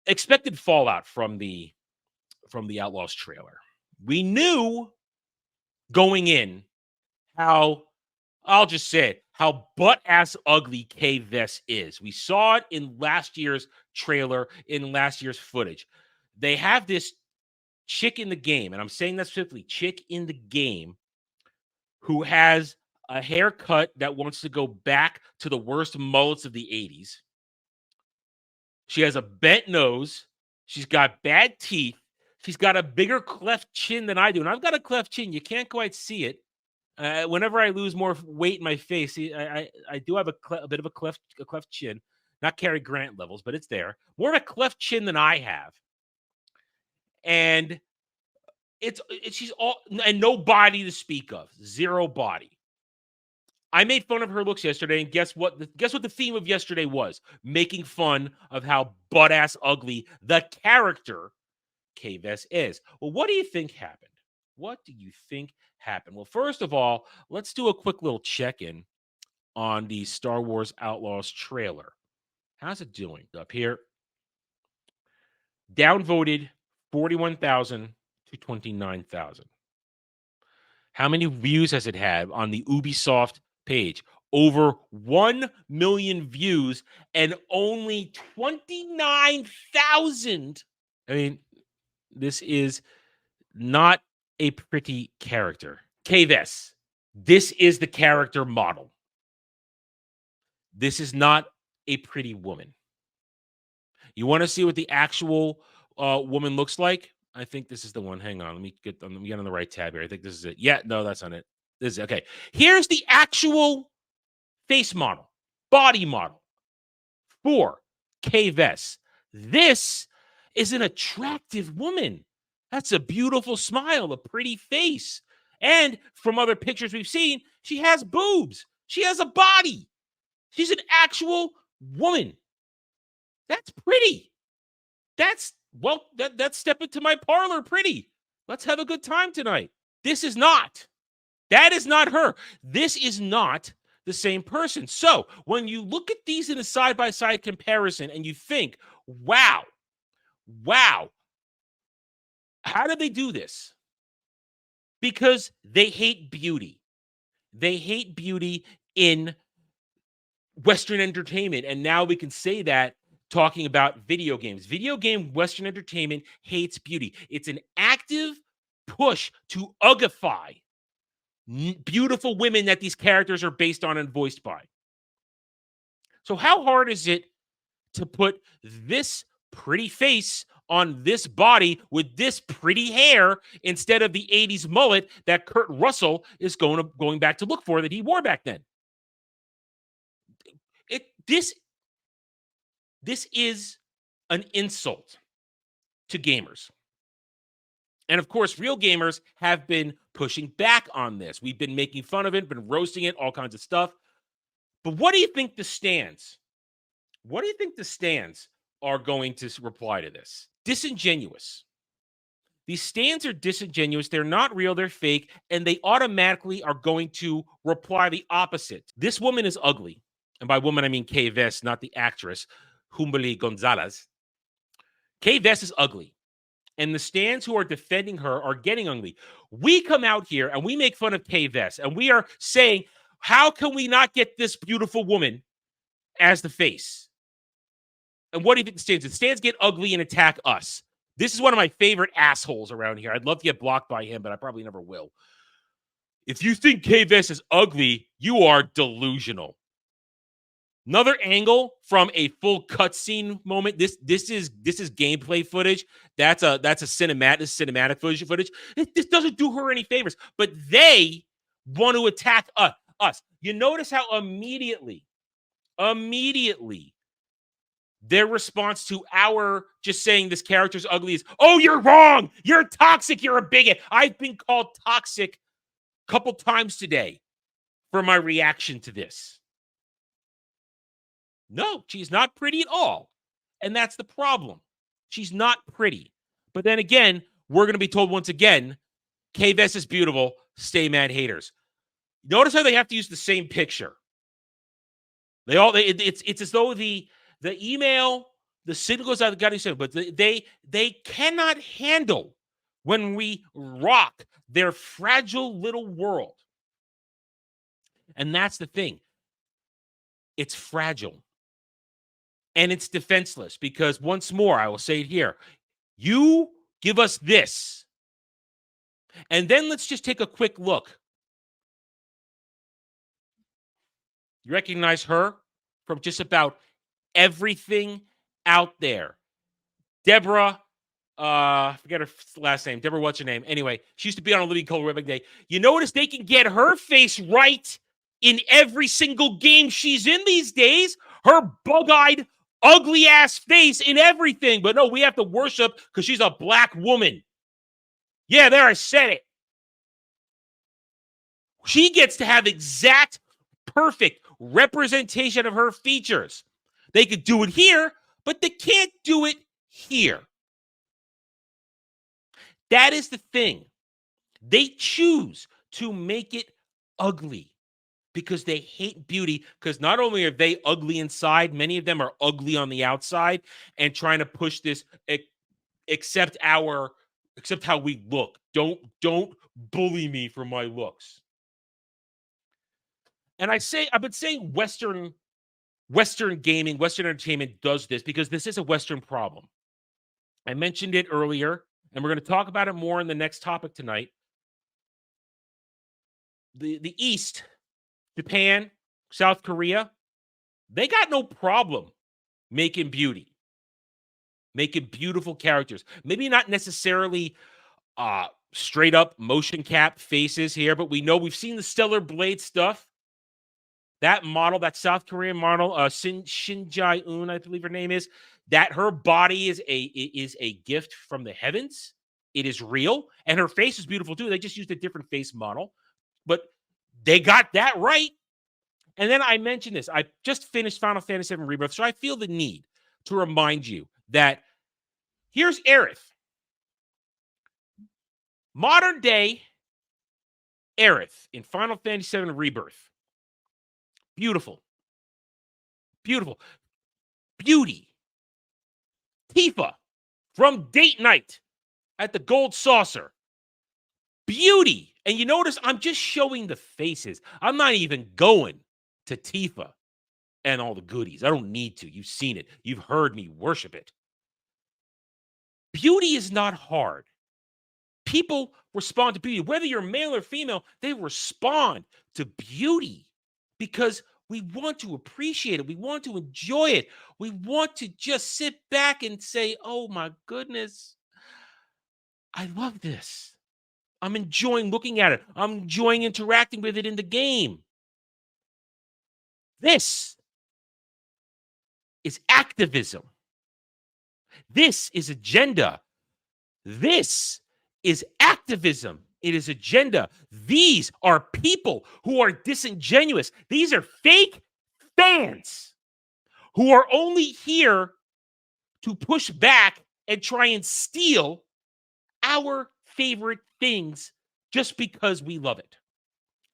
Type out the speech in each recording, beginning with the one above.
expected fallout from the Outlaws trailer. We knew going in how, I'll just say it, how butt-ass ugly Kay Vess is. We saw it in last year's trailer, in last year's footage. They have this chick in the game, and I'm saying that specifically, chick in the game, who has a haircut that wants to go back to the worst mullets of the 80s. She has a bent nose. She's got bad teeth. She's got a bigger cleft chin than I do. And I've got a cleft chin. You can't quite see it. Whenever I lose more weight in my face, I do have a bit of a cleft chin. Not Cary Grant levels, but it's there. More of a cleft chin than I have. And she's all, and no body to speak of. Zero body. I made fun of her looks yesterday, and guess what? Guess what the theme of yesterday was? Making fun of how butt-ass ugly the character Kay Vess is. Well, what do you think happened? What do you think happened? Well, first of all, let's do a quick little check-in on the Star Wars Outlaws trailer. How's it doing up here? Downvoted 41,000 to 29,000. How many views has it had on the Ubisoft page? Over 1 million views and only 29,000. I mean, this is not a pretty character. Kay Vess, this is the character model. This is not a pretty woman. You want to see what the actual woman looks like? I think this is the one. Hang on. Let me get on the right tab here. I think this is it. Yeah, no, that's not it. This is okay. Here's the actual face model, body model for Kay Vess. This is an attractive woman. That's a beautiful smile, a pretty face. And from other pictures we've seen, she has boobs. She has a body. She's an actual woman. That's pretty. That's step into my parlor pretty. Let's have a good time tonight. This is not. That is not her. This is not the same person. So when you look at these in a side-by-side comparison and you think, wow, how did they do this? Because they hate beauty. They hate beauty in Western entertainment. And now we can say that talking about video games. Video game Western entertainment hates beauty. It's an active push to ugify beautiful women that these characters are based on and voiced by. So how hard is it to put this pretty face on this body with this pretty hair instead of the 80s mullet that Kurt Russell is going back to look for that he wore back then? This is an insult to gamers. And of course, real gamers have been pushing back on this. We've been making fun of it, been roasting it, all kinds of stuff. But what do you think the stands? What do you think the stands are going to reply to this? Disingenuous. These stands are disingenuous. They're not real. They're fake. And they automatically are going to reply the opposite. This woman is ugly. And by woman, I mean Kay Vess, not the actress, Humberly Gonzalez. Kay Vess is ugly. And the stands who are defending her are getting ugly. We come out here and we make fun of Kay Vess. And we are saying, how can we not get this beautiful woman as the face? And what do you think the stands do? The stands get ugly and attack us. This is one of my favorite assholes around here. I'd love to get blocked by him, but I probably never will. If you think Kay Vess is ugly, you are delusional. Another angle from a full cutscene moment. This is gameplay footage. That's a cinematic footage. This doesn't do her any favors. But they want to attack us. You notice how immediately, their response to our just saying this character's ugly is, oh, you're wrong. You're toxic. You're a bigot. I've been called toxic a couple times today for my reaction to this. No, she's not pretty at all. And that's the problem. She's not pretty. But then again, we're going to be told once again, Kay Vess is beautiful. Stay mad, haters. Notice how they have to use the same picture. It's as though the email The signal goes out the goddamn signal, but they cannot handle when we rock their fragile little world. And that's the thing. It's fragile. And it's defenseless because once more, I will say it here. You give us this. And then let's just take a quick look. You recognize her from just about everything out there. Deborah, I forget her last name. Deborah, what's her name? Anyway, she used to be on a Living Color every day. You notice they can get her face right in every single game she's in these days. Her bug-eyed, ugly-ass face in everything. But no, we have to worship because she's a black woman. Yeah, there, I said it. She gets to have exact, perfect representation of her features. They could do it here, but they can't do it here. That is the thing. They choose to make it ugly because they hate beauty, because not only are they ugly inside, many of them are ugly on the outside and trying to push this except how we look. Don't bully me for my looks. And I've been saying Western gaming, Western entertainment does this because this is a Western problem. I mentioned it earlier, and we're going to talk about it more in the next topic tonight. The East, Japan, South Korea, they got no problem making beauty, making beautiful characters. Maybe not necessarily straight up motion cap faces here, but we've seen the Stellar Blade stuff. That model, that South Korean model, Shin Jae-eun, I believe her name is, that her body is a gift from the heavens. It is real, and her face is beautiful too. They just used a different face model, but they got that right. And then I mentioned this. I just finished Final Fantasy VII Rebirth, so I feel the need to remind you that here's Aerith. Modern day Aerith in Final Fantasy VII Rebirth. Beautiful. Beautiful. Beauty. Tifa from Date Night at the Gold Saucer. Beauty. And you notice I'm just showing the faces. I'm not even going to Tifa and all the goodies. I don't need to. You've seen it. You've heard me worship it. Beauty is not hard. People respond to beauty. Whether you're male or female, they respond to beauty because we want to appreciate it. We want to enjoy it. We want to just sit back and say, oh my goodness, I love this. I'm enjoying looking at it. I'm enjoying interacting with it in the game. This is activism. This is agenda. This is activism. It is agenda. These are people who are disingenuous. These are fake fans who are only here to push back and try and steal our favorite things just because we love it.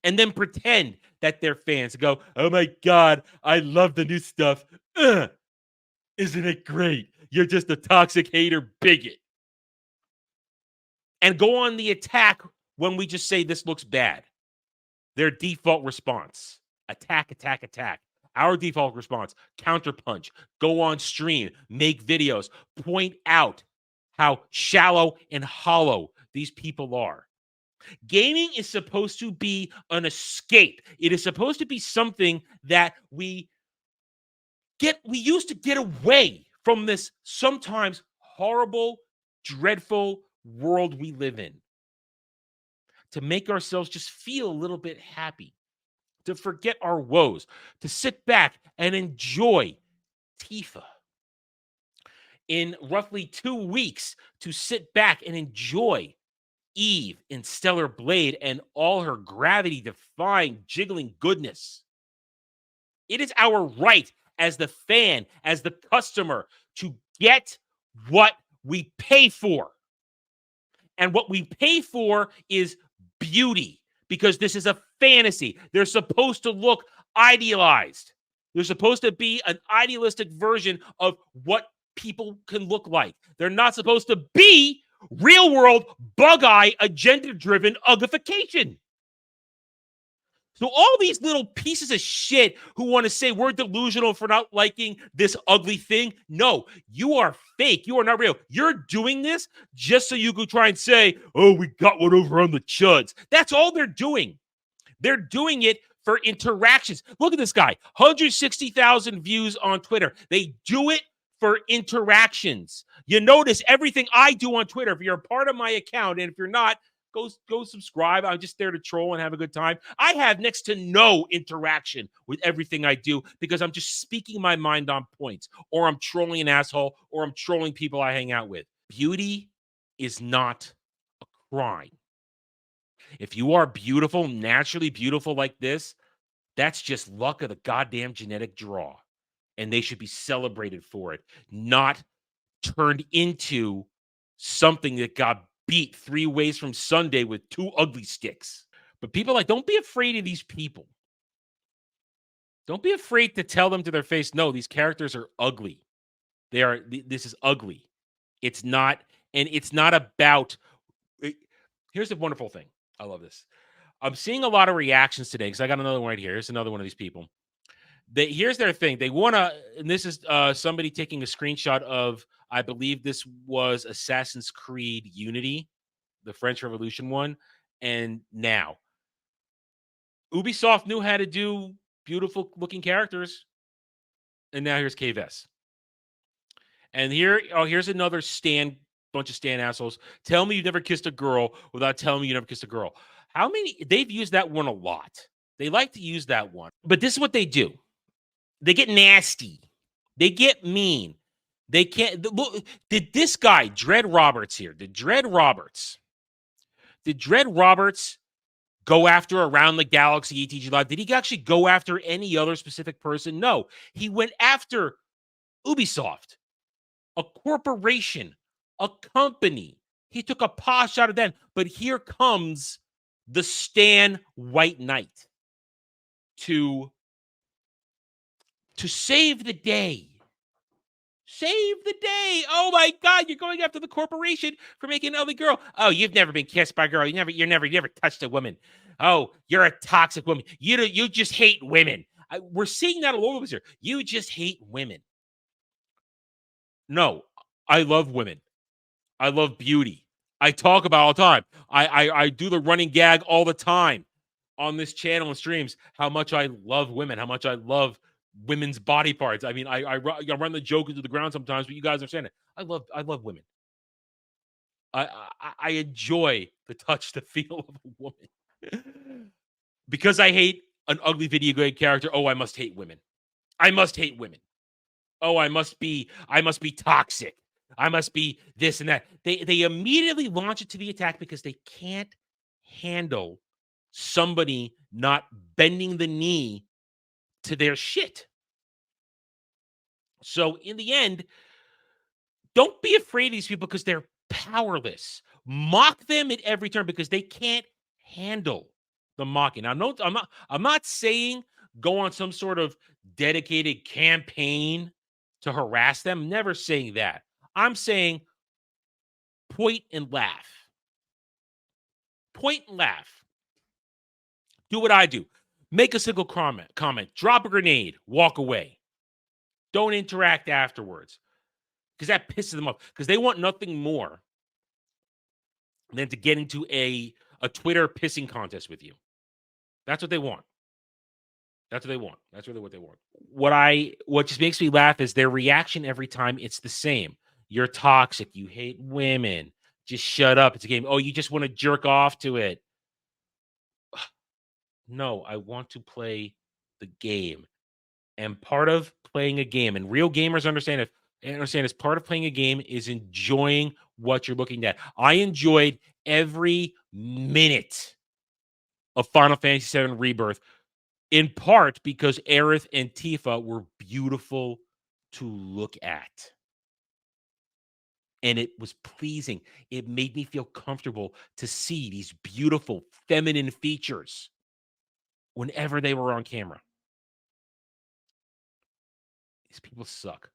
And then pretend that they're fans and go, oh my God, I love the new stuff. Isn't it great? You're just a toxic hater bigot. And go on the attack when we just say this looks bad. Their default response, attack, attack, attack. Our default response, counterpunch, go on stream, make videos, point out how shallow and hollow these people are. Gaming is supposed to be an escape. It is supposed to be something that we used to get away from this sometimes horrible, dreadful world we live in. To make ourselves just feel a little bit happy, to forget our woes, to sit back and enjoy Tifa. In roughly 2 weeks, to sit back and enjoy Eve in Stellar Blade and all her gravity-defying, jiggling goodness. It is our right as the fan, as the customer, to get what we pay for. And what we pay for is beauty, because this is a fantasy. They're supposed to look idealized. They're supposed to be an idealistic version of what people can look like. They're not supposed to be real world, bug eye, agenda driven ugification. So all these little pieces of shit who want to say we're delusional for not liking this ugly thing. No, you are fake. You are not real. You're doing this just so you could try and say, oh, we got one over on the chuds. That's all they're doing. They're doing it for interactions. Look at this guy, 160,000 views on Twitter. They do it for interactions. You notice everything I do on Twitter. If you're a part of my account, and if you're not, go subscribe. I'm just there to troll and have a good time. I have next to no interaction with everything I do because I'm just speaking my mind on points, or I'm trolling an asshole, or I'm trolling people I hang out with. Beauty is not a crime. If you are beautiful, naturally beautiful like this, that's just luck of the goddamn genetic draw. And they should be celebrated for it, not turned into something that got beat 3 ways from Sunday with 2 ugly sticks. But people like, don't be afraid of these people. Don't be afraid to tell them to their face, no, these characters are ugly. This is ugly. It's not, and it's not about, here's the wonderful thing. I love this. I'm seeing a lot of reactions today because I got another one right here. Here's another one of these people. Here's their thing. They want to, and this is somebody taking a screenshot of, I believe this was Assassin's Creed Unity, the French Revolution one. And now, Ubisoft knew how to do beautiful looking characters. And now here's KVS. And here's another bunch of Stan assholes. Tell me you never kissed a girl without telling me you never kissed a girl. How many? They've used that one a lot. They like to use that one. But this is what they do. They get nasty. They get mean. They can't. Look, did this guy, Dread Roberts here, did Dread Roberts go after Around the Galaxy, ETG Live? Did he actually go after any other specific person? No. He went after Ubisoft, a corporation, a company. He took a pot shot at them. But here comes the Stan White Knight to save the day. Save the day. Oh my God, you're going after the corporation for making an ugly girl. Oh, you've never been kissed by a girl. You never touched a woman. Oh, you're a toxic woman. You just hate women. We're seeing that all over the place here. You just hate women. No, I love women. I love beauty. I talk about it all the time. I do the running gag all the time on this channel and streams how much I love women, how much I love women's body parts. I mean, I run the joke into the ground sometimes, but you guys understand it. I love women. I enjoy the touch, the feel of a woman. Because I hate an ugly video game character. Oh, I must hate women. I must hate women. Oh, I must be toxic. I must be this and that. They immediately launch it to the attack because they can't handle somebody not bending the knee to their shit. So in the end, don't be afraid of these people because they're powerless. Mock them at every turn because they can't handle the mocking. Now, no, I'm not saying go on some sort of dedicated campaign to harass them. I'm never saying that. I'm saying point and laugh. Point and laugh. Do what I do. Make a single comment. Drop a grenade. Walk away. Don't interact afterwards. Because that pisses them off. Because they want nothing more than to get into a Twitter pissing contest with you. That's what they want. That's what they want. That's really what they want. What just makes me laugh is their reaction every time. It's the same. You're toxic. You hate women. Just shut up. It's a game. Oh, you just want to jerk off to it. No, I want to play the game. And part of playing a game, and real gamers understand is part of playing a game is enjoying what you're looking at. I enjoyed every minute of Final Fantasy VII Rebirth, in part because Aerith and Tifa were beautiful to look at. And it was pleasing. It made me feel comfortable to see these beautiful feminine features whenever they were on camera. These people suck.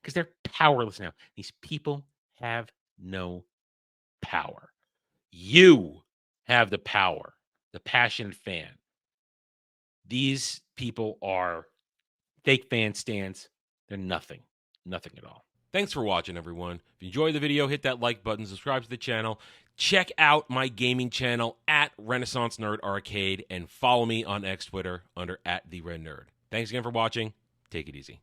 because they're powerless now. These people have no power. You have the power, the passionate fan. These people are fake fan stands. They're nothing at all. Thanks for watching, everyone. If you enjoyed the video, hit that like button, subscribe to the channel, check out my gaming channel at Renaissance Nerd Arcade, and follow me on X Twitter under @TheRedNerd. Thanks again for watching. Take it easy.